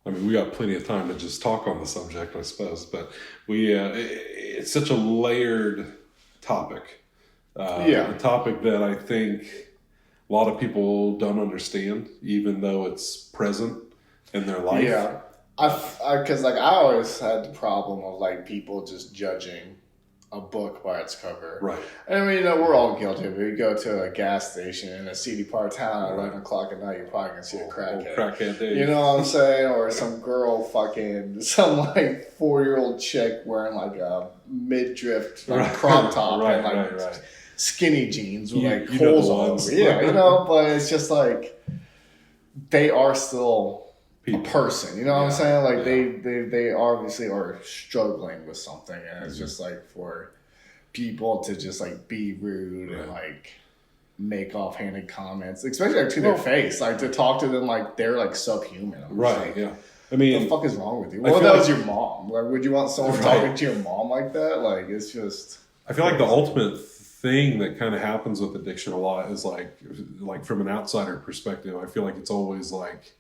I mean, we got plenty of time to just talk on the subject, I suppose, but it's such a layered topic. A topic that I think a lot of people don't understand, even though it's present in their life. Yeah. Because like I always had the problem of like people just judging a book by its cover. Right. And I mean, we're all guilty of it. You go to a gas station in a seedy part of town at 11 o'clock at night, you're probably going to see a crackhead. Crackhead Dave. You know what I'm saying? Or some girl some like 4-year-old chick wearing like a midriff like crop top and like skinny jeans with like holes all over. Yeah, but it's just like they are still a person, you know what I'm saying? Like they obviously are struggling with something, and it's just like for people to just like be rude and like make offhanded comments, especially like to their face, like to talk to them like they're like subhuman. Like, I mean, what the fuck is wrong with you? What if that was your mom? Like, would you want someone talking to your mom like that? Like, it's just. I feel like the ultimate thing that kind of happens with addiction a lot is like from an outsider perspective, I feel like it's always like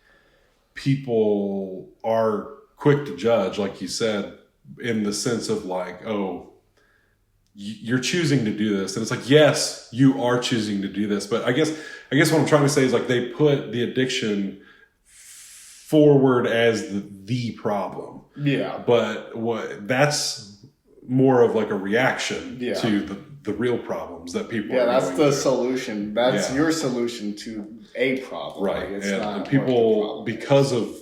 people are quick to judge, like you said, in the sense of like, oh, you're choosing to do this. And it's like, yes, you are choosing to do this. But I guess what I'm trying to say is like they put the addiction forward as the problem. Yeah. But that's more of like a reaction to the real problems that people are that's going the through. Solution. That's your solution to a problem. Right. Like, and people, because of,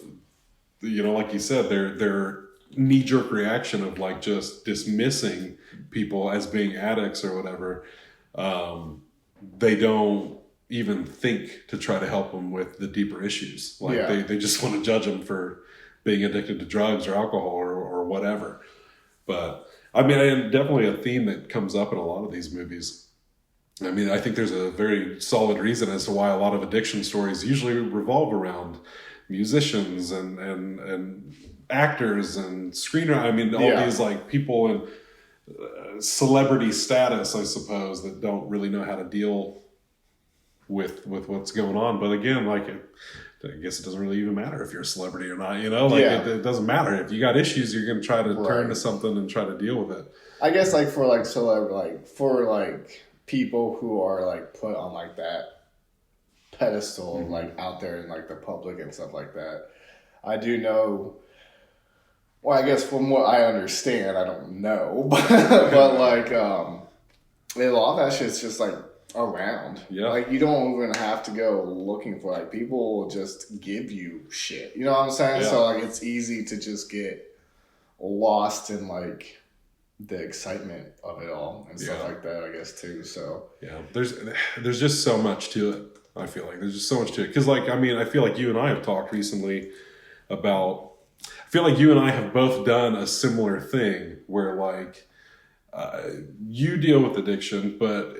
like you said, their knee-jerk reaction of like just dismissing people as being addicts or whatever, they don't even think to try to help them with the deeper issues. Like they just want to judge them for being addicted to drugs or alcohol or whatever. But I mean, and definitely a theme that comes up in a lot of these movies. I mean, I think there's a very solid reason as to why a lot of addiction stories usually revolve around musicians and actors and screenwriters. I mean, all these like people in celebrity status, I suppose, that don't really know how to deal with what's going on. But again, like I guess it doesn't really even matter if you're a celebrity or not, it doesn't matter. If you got issues, you're going to try to turn to something and try to deal with it. I guess like for like people who are like put on like that pedestal, like out there in like the public and stuff like that. I do know, well, I guess from what I understand, I don't know, but like, a lot of that shit's just like around. Yeah. Like, you don't even have to go looking for, like, people will just give you shit. You know what I'm saying? Yeah. So, like, it's easy to just get lost in, like, the excitement of it all and stuff like that, I guess, too. So, yeah, there's just so much to it. I feel like there's just so much to it. Because, like, I mean, I feel like you and I have talked recently about, I feel like you and I have both done a similar thing where, like, you deal with addiction, but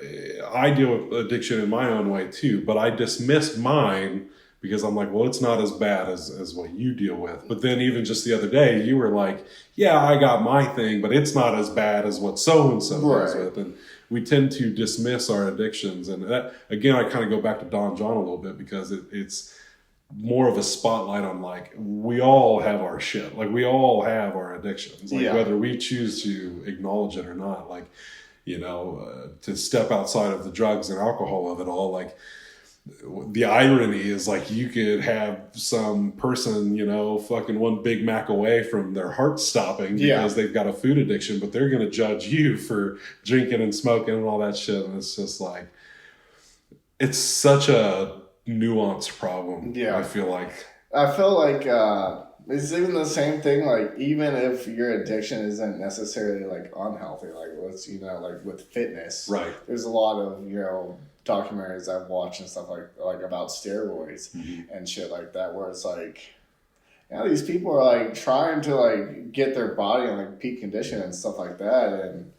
I deal with addiction in my own way too. But I dismissed mine because I'm like, well, it's not as bad as what you deal with. But then even just the other day, you were like, yeah, I got my thing, but it's not as bad as what so-and-so deals with. And we tend to dismiss our addictions. And that, again, I kind of go back to Don John a little bit because it's more of a spotlight on, like, we all have our shit. Like, we all have our addictions. Like, whether we choose to acknowledge it or not, like, to step outside of the drugs and alcohol of it all, like, the irony is, like, you could have some person, fucking one Big Mac away from their heart stopping because they've got a food addiction, but they're going to judge you for drinking and smoking and all that shit. And it's just like, it's such a nuanced problem. I feel like it's even the same thing, like, even if your addiction isn't necessarily like unhealthy, like, let's like with fitness, right? There's a lot of documentaries I've watched and stuff like about steroids and shit like that, where it's like, these people are like trying to like get their body in like peak condition and stuff like that, and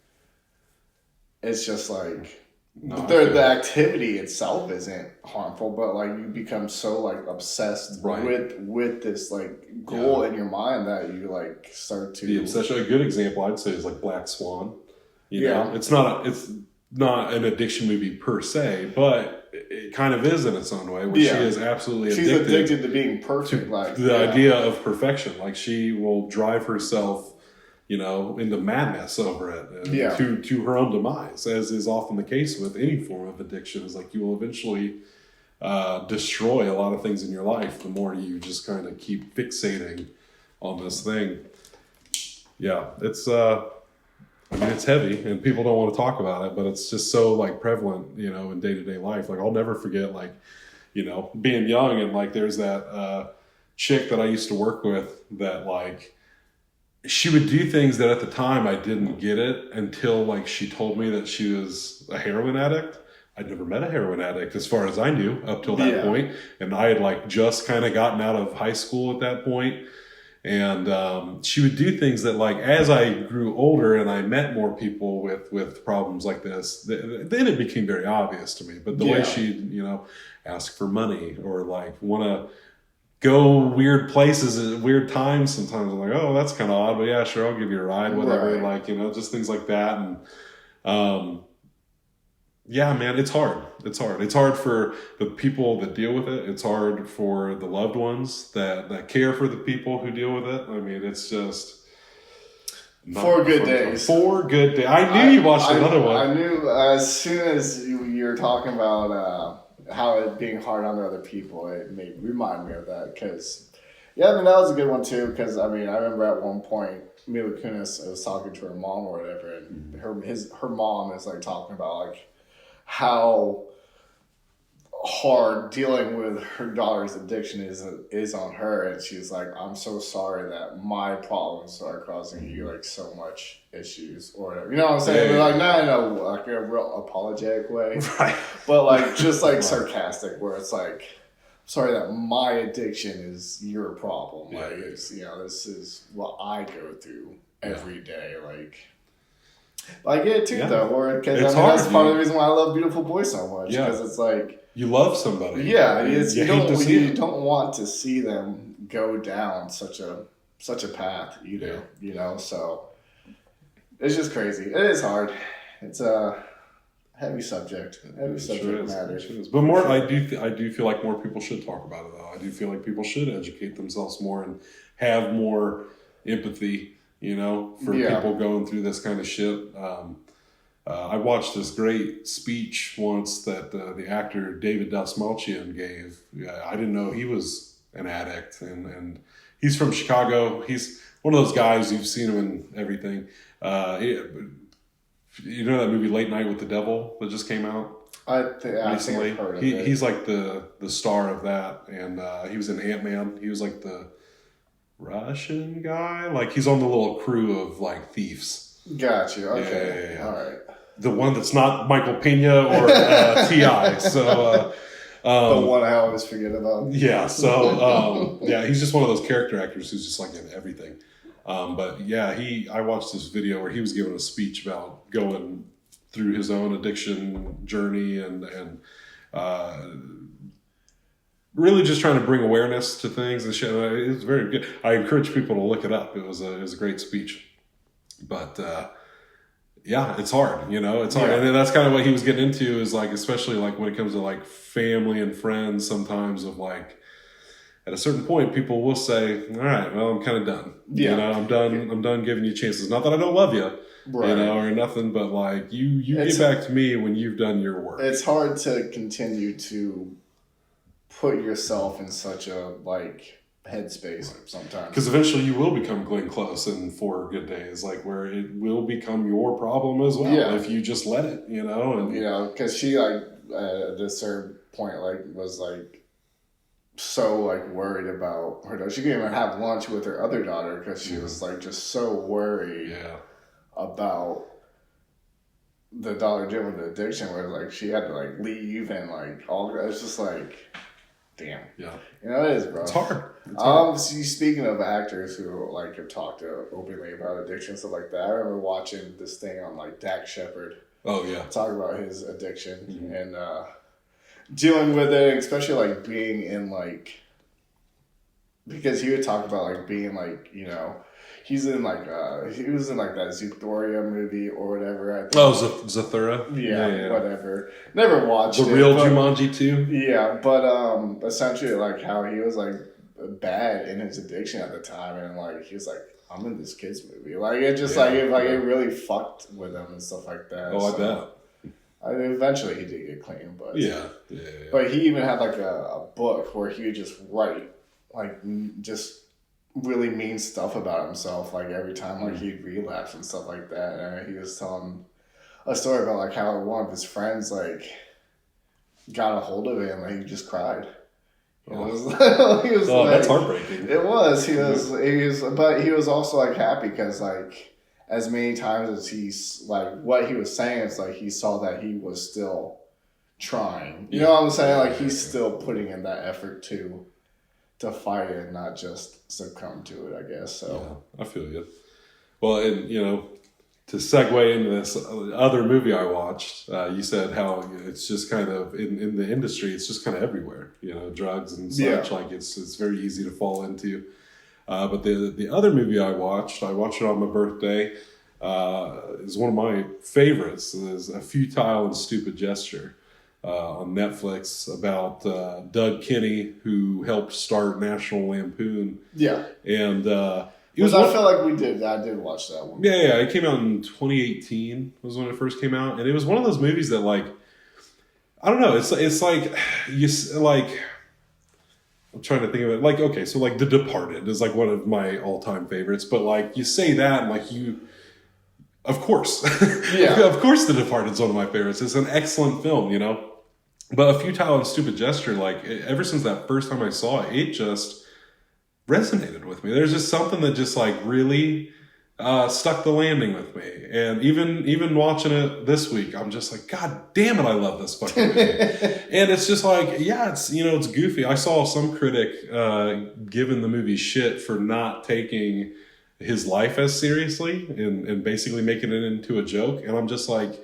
it's just like, the activity itself isn't harmful, but like you become so like obsessed with this like goal in your mind that you like start to. The obsession. A good example I'd say is like Black Swan. You know, it's not an addiction movie per se, but it kind of is in its own way. Where she is absolutely addicted. She's addicted to being perfect. Like the idea of perfection. Like, she will drive herself, into madness over it, and to her own demise, as is often the case with any form of addiction. Is like, you will eventually destroy a lot of things in your life the more you just kind of keep fixating on this thing. Yeah, it's it's heavy and people don't want to talk about it, but it's just so like prevalent, in day-to-day life. Like I'll never forget, like, being young, and like there's that chick that I used to work with that like she would do things that at the time I didn't get it until like she told me that she was a heroin addict. I'd never met a heroin addict as far as I knew up till that point. And I had like just kind of gotten out of high school at that point. And she would do things that like, as I grew older and I met more people with problems like this, then it became very obvious to me. But the way she, ask for money or like want to go weird places at weird times. Sometimes I'm like, oh, that's kind of odd, but yeah, sure, I'll give you a ride, whatever. Right. Like, just things like that. And, yeah, man, it's hard. It's hard. It's hard for the people that deal with it. It's hard for the loved ones that care for the people who deal with it. I mean, it's just 4 good days. 4 good days. I knew you watched another one. I knew as soon as you were talking about how it being hard on other people, it remind me of that. Because, that was a good one too. Because, I remember at one point, Mila Kunis was talking to her mom or whatever, and her mom is like talking about like how hard dealing with her daughter's addiction is on her, and she's like, I'm so sorry that my problems are causing you like so much issues or whatever. You know what I'm saying? Like not in a like a real apologetic way, right? But like just like sarcastic, where it's like, sorry that my addiction is your problem. Like it's this is what I go through every day. Like I get it too though, because that's part of the reason why I love Beautiful Boy so much. Because it's like you love somebody. Yeah, you don't want to see them go down such a path either. So it's just crazy. It is hard. It's a heavy subject. Matter. But more, I do feel like more people should talk about it though. I do feel like people should educate themselves more and have more empathy. For people going through this kind of shit. I watched this great speech once that the actor David Dastmalchian gave. I didn't know he was an addict, and he's from Chicago. He's one of those guys, you've seen him in everything. You know that movie Late Night with the Devil that just came out recently? I've heard of it. He's like the star of that, and he was in Ant-Man. He was like the Russian guy, like he's on the little crew of like thieves. Gotcha. Okay. All right. The one that's not Michael Pena or T.I. So the one I always forget about. Yeah. So he's just one of those character actors who's just like in everything. But yeah, I watched this video where he was giving a speech about going through his own addiction journey and really just trying to bring awareness to things and shit. It was very good. I encourage people to look it up. It was a great speech. But it's hard. It's hard, and that's kind of what he was getting into. Is like, especially like when it comes to like family and friends. Sometimes of like, at a certain point, people will say, "All right, well, I'm kind of done. I'm done. I'm done giving you chances. Not that I don't love you." Right. Or nothing, but like you get back to me when you've done your work. It's hard to continue to put yourself in such a like headspace sometimes, because eventually you will become Glenn Close in 4 Good Days, like where it will become your problem as well if you just let it, and because she like at a certain point like was like so like worried about her daughter. She couldn't even have lunch with her other daughter because she was like just so worried about the daughter dealing with the addiction, where like she had to like leave and like all. It's just like, damn. Yeah. It is, bro. It's hard. Speaking of actors who like have talked openly about addiction and stuff like that, I remember watching this thing on like Dak Shepard. Oh yeah. Talk about his addiction and dealing with it, especially like being in like, because he would talk about like being like, he's in like he was in like that Zootopia movie or whatever. I think. Oh, Zathura. Yeah, whatever. Never watched the real Jumanji too. Yeah, but essentially like how he was like bad in his addiction at the time, and like he was like, I'm in this kids movie. Like it just it really fucked with him and stuff like that. Oh, I bet. I mean, eventually he did get clean, but yeah. But he even had like a book where he would just write like just really mean stuff about himself, like every time like he'd relapse and stuff like that. And he was telling a story about like how one of his friends like got a hold of him and he just cried. He was like, that's heartbreaking. It was. He was, but he was also like happy because like as many times as he's like what he was saying is like he saw that he was still trying. You know what I'm saying? Like he's still putting in that effort to fight it and not just succumb to it, I guess. So yeah, I feel you. Well, and to segue into this other movie I watched, you said how it's just kind of in the industry, it's just kind of everywhere. Drugs and such. Like it's very easy to fall into. But the other movie I watched it on my birthday. Is one of my favorites. Is A Futile and Stupid Gesture on Netflix about Doug Kinney, who helped start National Lampoon. Yeah, and I feel like I did watch that one. Yeah. It came out in 2018 was when it first came out, and it was one of those movies that like I don't know. It's like you like. I'm trying to think of it. Like, okay, so like The Departed is like one of my all-time favorites, but like you say that and like of course. Yeah. Of course The Departed is one of my favorites. It's an excellent film, But A Futile and Stupid Gesture, like ever since that first time I saw it, it just resonated with me. There's just something that just like really stuck the landing with me. And even watching it this week, I'm just like, God damn it, I love this fucking movie. And it's just like, yeah, it's it's goofy. I saw some critic giving the movie shit for not taking his life as seriously and basically making it into a joke. And I'm just like,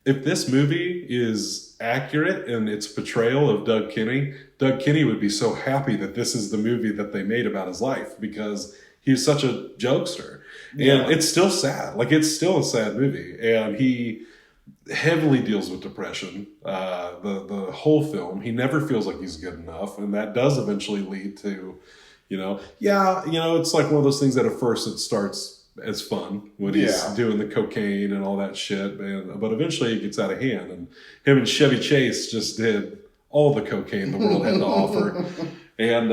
if this movie is accurate in its portrayal of Doug Kinney would be so happy that this is the movie that they made about his life, because he's such a jokester. And it's still sad. Like, it's still a sad movie. And he heavily deals with depression. The whole film, he never feels like he's good enough. And that does eventually lead to, it's like one of those things that at first it starts as fun when he's doing the cocaine and all that shit. But eventually it gets out of hand. And him and Chevy Chase just did all the cocaine the world had to offer. And,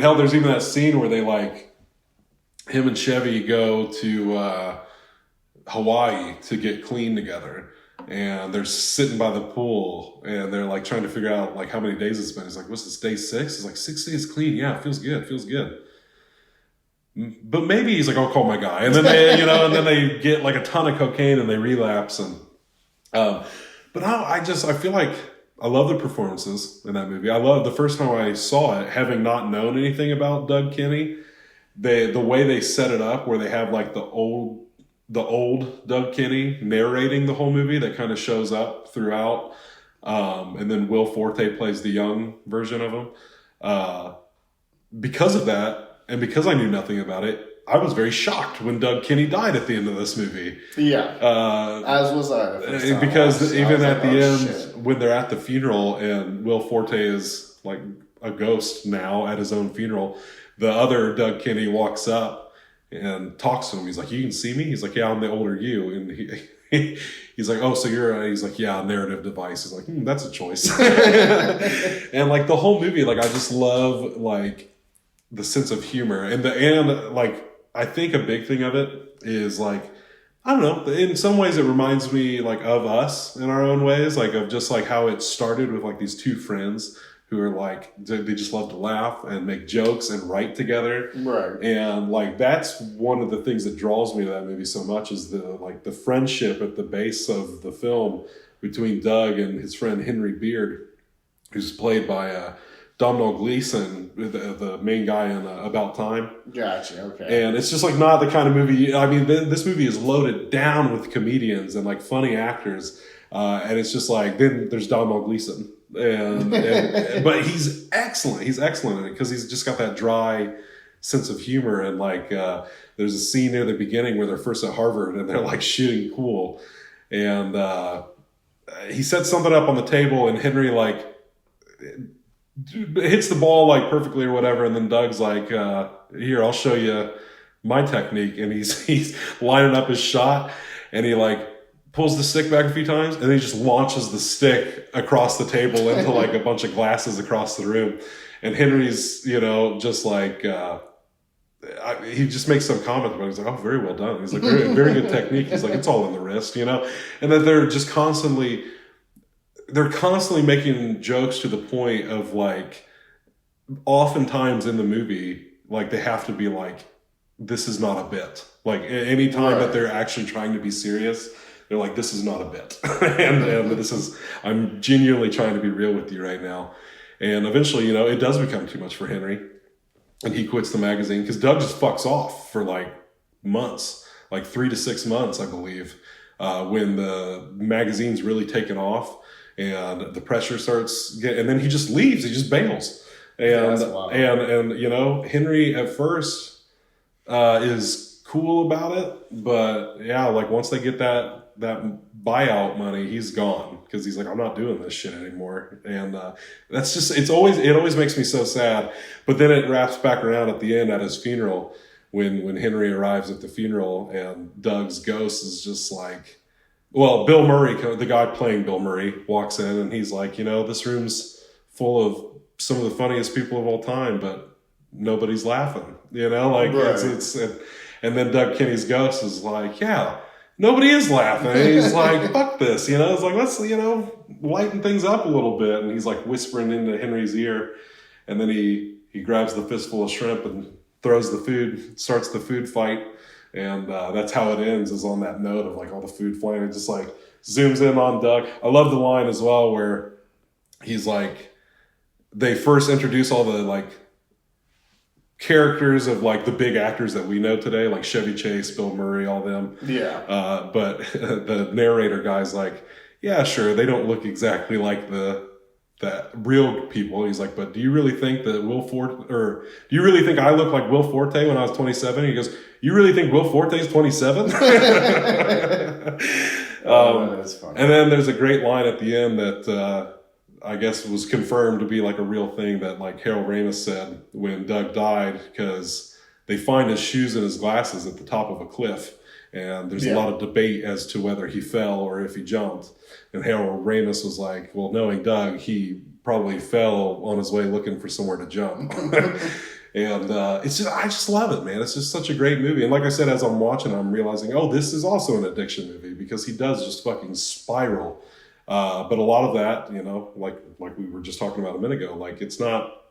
hell, there's even that scene where they him and Chevy go to Hawaii to get clean together, and they're sitting by the pool and they're like trying to figure out like how many days it's been. He's like, what's this, day 6? He's like, 6 days clean. Yeah, it feels good. But maybe he's like, I'll call my guy. And then they, and then they get like a ton of cocaine and they relapse. And, but I feel like I love the performances in that movie. I love the first time I saw it, having not known anything about Doug Kinney. The way they set it up, where they have like the old Doug Kinney narrating the whole movie that kind of shows up throughout, and then Will Forte plays the young version of him. Because of that, and because I knew nothing about it, I was very shocked when Doug Kinney died at the end of this movie. Yeah, as was I. Because even at the end, when they're at the funeral and Will Forte is like a ghost now at his own funeral, the other Doug Kinney walks up and talks to him. He's like, you can see me? He's like, yeah, I'm the older you. And he's like, oh, so he's like, yeah, narrative device. He's like, that's a choice. And like the whole movie, like I just love like the sense of humor. And like, I think a big thing of it is like, I don't know, in some ways it reminds me like of us in our own ways, like of just like how it started with like these two friends who are like, they just love to laugh and make jokes and write together. Right. And like, that's one of the things that draws me to that movie so much, is the friendship at the base of the film between Doug and his friend Henry Beard, who's played by Domhnall Gleeson, the main guy in About Time. Gotcha, okay. And it's just like not the kind of movie, this movie is loaded down with comedians and like funny actors. And it's just like, then there's Domhnall Gleeson. But he's excellent. He's excellent in it because he's just got that dry sense of humor. And like, there's a scene near the beginning where they're first at Harvard and they're like shooting pool. And he sets something up on the table and Henry like hits the ball like perfectly or whatever. And then Doug's like, here, I'll show you my technique. And he's lining up his shot and he like pulls the stick back a few times, and then he just launches the stick across the table into like a bunch of glasses across the room. And Henry's, just like, he just makes some comment about it. He's like, oh, very well done. He's like, very, very good technique. He's like, it's all in the wrist, And then they're just constantly making jokes to the point of like, oftentimes in the movie, like they have to be like, this is not a bit. Like any time that they're actually trying to be serious, they're like, this is not a bit. and I'm genuinely trying to be real with you right now. And eventually, it does become too much for Henry. And he quits the magazine because Doug just fucks off for like months, like 3 to 6 months, I believe, when the magazine's really taken off and the pressure starts getting, and then he just leaves. He just bails. And Henry at first is cool about it, but yeah, like once they get that buyout money, he's gone because he's like, I'm not doing this shit anymore. And that's just, it always makes me so sad. But then it wraps back around at the end at his funeral when Henry arrives at the funeral and Doug's ghost is just like, well, Bill Murray, the guy playing Bill Murray, walks in and he's like, this room's full of some of the funniest people of all time, but nobody's laughing, it's and then Doug Kinney's ghost is like, yeah, nobody is laughing. And he's like, fuck this, it's like, let's, lighten things up a little bit. And he's like whispering into Henry's ear. And then he grabs the fistful of shrimp and throws the food, starts the food fight. And that's how it ends, is on that note of like all the food flying. It just like zooms in on Doug. I love the line as well where he's like, they first introduce all the like characters of like the big actors that we know today, like Chevy Chase, Bill Murray, all them. Yeah. But the narrator guy's like, yeah, sure, they don't look exactly like the real people. He's like, but do you really think that do you really think I look like Will Forte when I was 27? He goes, you really think Will Forte's 27? That's funny. And then there's a great line at the end that I guess was confirmed to be like a real thing that like Harold Ramis said when Doug died, because they find his shoes and his glasses at the top of a cliff. And there's a lot of debate as to whether he fell or if he jumped. And Harold Ramis was like, well, knowing Doug, he probably fell on his way looking for somewhere to jump. And I just love it, man. It's just such a great movie. And like I said, as I'm watching, I'm realizing, oh, this is also an addiction movie, because he does just fucking spiral. But a lot of that, like we were just talking about a minute ago, like it's not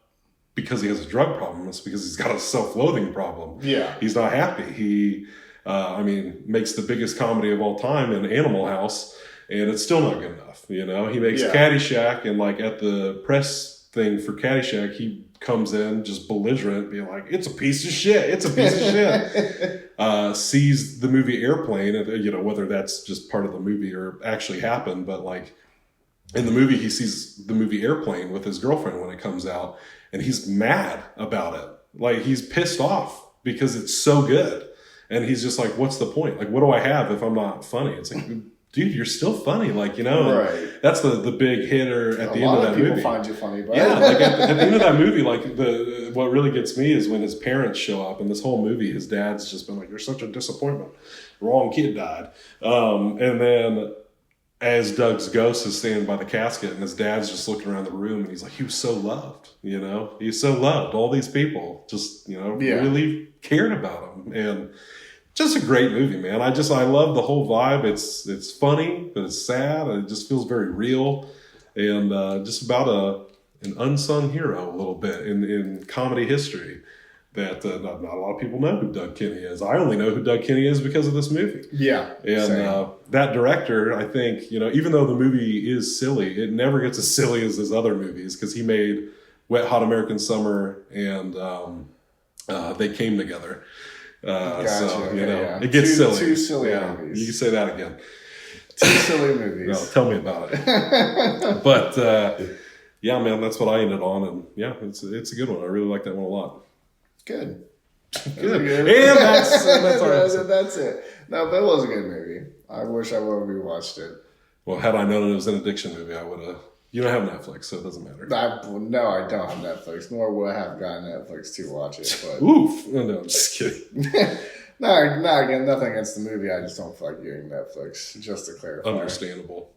because he has a drug problem. It's because he's got a self-loathing problem. Yeah. He's not happy. He, makes the biggest comedy of all time in Animal House, and it's still not good enough. He makes Caddyshack, and like at the press thing for Caddyshack, he comes in just belligerent, being like, it's a piece of shit. It's a piece of shit. Sees the movie Airplane, and whether that's just part of the movie or actually happened, but like in the movie, he sees the movie Airplane with his girlfriend when it comes out, and he's mad about it. Like he's pissed off because it's so good. And he's just like, what's the point? Like, what do I have if I'm not funny? It's like, dude, you're still funny. Like, right. That's the big hitter at the end of that movie. A lot of people find you funny, but yeah, like at the end of that movie, like what really gets me is when his parents show up, and this whole movie, his dad's just been like, you're such a disappointment. Wrong kid died. And then as Doug's ghost is standing by the casket, and his dad's just looking around the room, and he's like, he was so loved, he's so loved. All these people just, really cared about him. And just a great movie, man. I love the whole vibe. It's funny, but it's sad, and it just feels very real, and just about an unsung hero a little bit in comedy history that not a lot of people know who Doug Kinney is. I only know who Doug Kinney is because of this movie. Yeah, and that director, I think, even though the movie is silly, it never gets as silly as his other movies, because he made Wet Hot American Summer and They Came Together. Gotcha. So, Yeah. It gets silly. Two silly movies. You can say that again. Two silly movies. No, tell me about it. But, yeah, man, that's what I ended on. And, yeah, it's a good one. I really like that one a lot. Good. Good. And that's our That's it. No, that was a good movie. I wish I would have rewatched it. Well, had I known it was an addiction movie, I would have. You don't have Netflix, so it doesn't matter. No, I don't have Netflix, nor would I have gotten Netflix to watch it. But oof. Oh, no, I'm just kidding. No, again, nothing against the movie. I just don't feel like getting Netflix. Just to clarify. Understandable.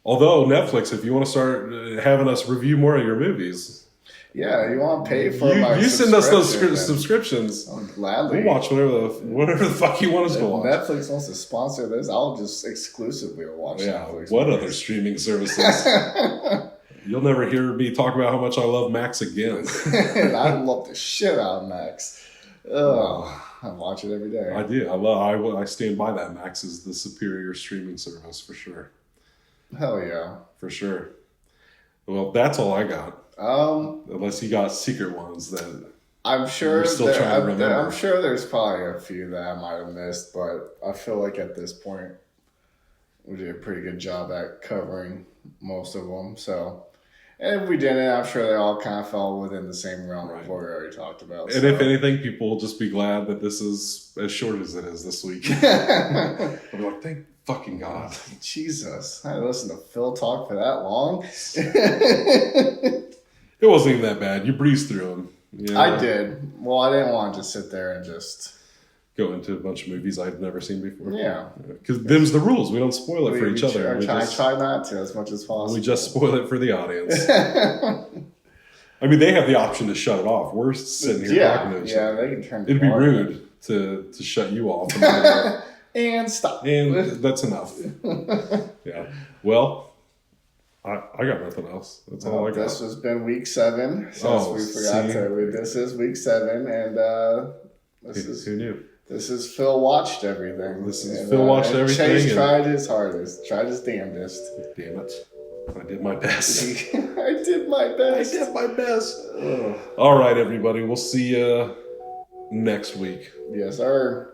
Although Netflix, if you want to start having us review more of your movies, yeah, you want to pay for my you send us those subscriptions. I'll gladly. We'll watch whatever the fuck you want us to watch. Netflix wants to sponsor this, I'll just exclusively watch Netflix. What other streaming services? You'll never hear me talk about how much I love Max again. And I love the shit out of Max. I watch it every day. I do. I stand by that. Max is the superior streaming service for sure. Hell yeah. For sure. Well, that's all I got. Unless you got secret ones that I'm sure you're still trying to remember. I'm sure there's probably a few that I might have missed, but I feel like at this point we did a pretty good job at covering most of them. So, and if we didn't, I'm sure they all kind of fell within the same realm of what we already talked about. And if anything, people will just be glad that this is as short as it is this week. I'll be like, thank fucking God. Jesus. I listened to Phil talk for that long. It wasn't even that bad. You breezed through them. Yeah. I did. Well, I didn't want to just sit there and just go into a bunch of movies I'd never seen before. Yeah. Because them's the rules. We don't spoil it for each other. I try not to as much as possible. We just spoil it for the audience. I mean, they have the option to shut it off. We're sitting here talking to each other. Yeah, they can turn it It'd be rude to shut you off. And stop. And that's enough. Yeah. Well, I got nothing else. That's all I got. This has been week 7. We forgot to. This is week 7, and who knew? This is Phil watched everything. Phil watched everything. Chase tried his hardest, tried his damnedest. Damn it! I did my best. I did my best. Ugh. All right, everybody. We'll see you next week. Yes, sir.